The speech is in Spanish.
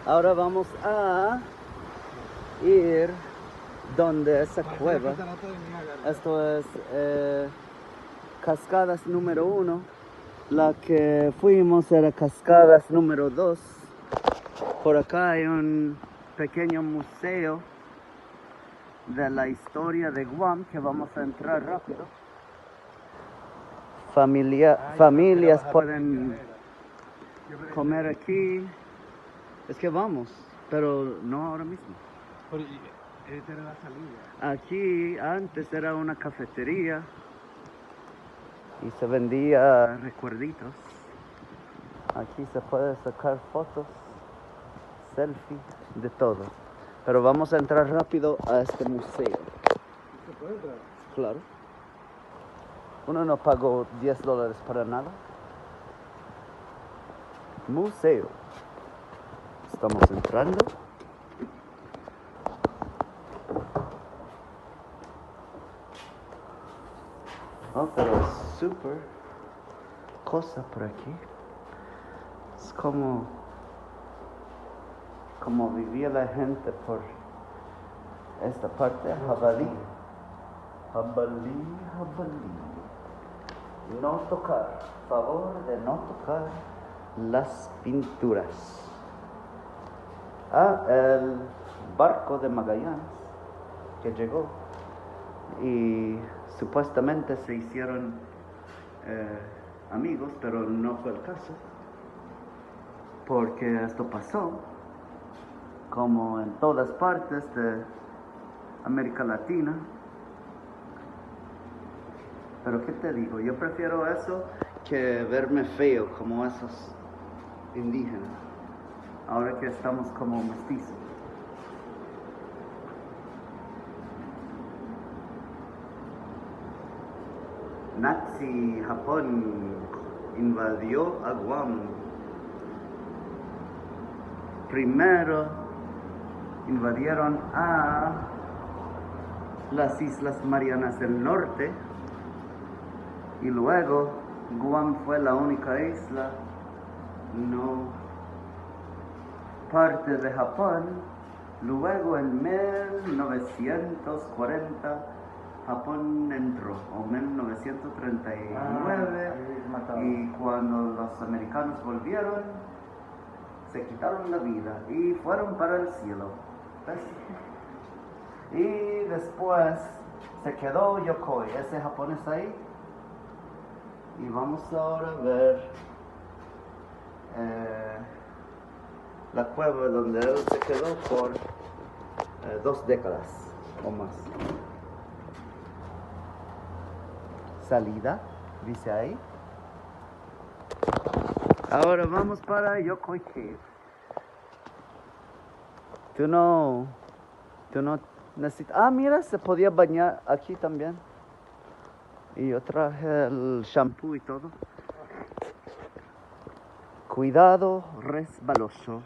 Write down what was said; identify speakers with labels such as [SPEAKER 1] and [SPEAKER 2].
[SPEAKER 1] Ahora vamos a ir donde esa cueva. Esto es Cascadas número 1. La que fuimos era Cascadas número 2. Por acá hay un pequeño museo de la historia de Guam que vamos a entrar rápido. Familias pueden comer aquí. Es que vamos, pero no ahora mismo.
[SPEAKER 2] Esta era la salida.
[SPEAKER 1] Aquí antes era una cafetería y se vendía recuerditos. Aquí se puede sacar fotos, selfie, de todo. Pero vamos a entrar rápido a este museo.
[SPEAKER 2] ¿Se puede entrar?
[SPEAKER 1] Claro. Uno no pagó $10 para nada. Museo. Estamos entrando. Oh, pero es súper cosa por aquí. Es como vivía la gente por esta parte. Jabalí. No tocar. Favor de no tocar las pinturas. El barco de Magallanes que llegó y supuestamente se hicieron amigos, pero no fue el caso, porque esto pasó como en todas partes de América Latina. Pero ¿qué te digo? Yo prefiero eso que verme feo como esos indígenas, ahora que estamos como mestizos. Nazi Japón invadió a Guam. Primero invadieron a las Islas Marianas del Norte y luego Guam fue la única isla no parte de Japón. Luego en 1940 Japón entró, o 1939, y cuando los americanos volvieron, se quitaron la vida y fueron para el cielo. ¿Ves? Y después se quedó Yokoi, ese japonés ahí, y vamos ahora a ver la cueva donde él se quedó por 2 décadas o más. Salida, dice ahí. Ahora vamos para Yokoi Cave. Tú no necesitas. Ah, mira, se podía bañar aquí también. Y yo traje el shampoo y todo. Cuidado resbaloso.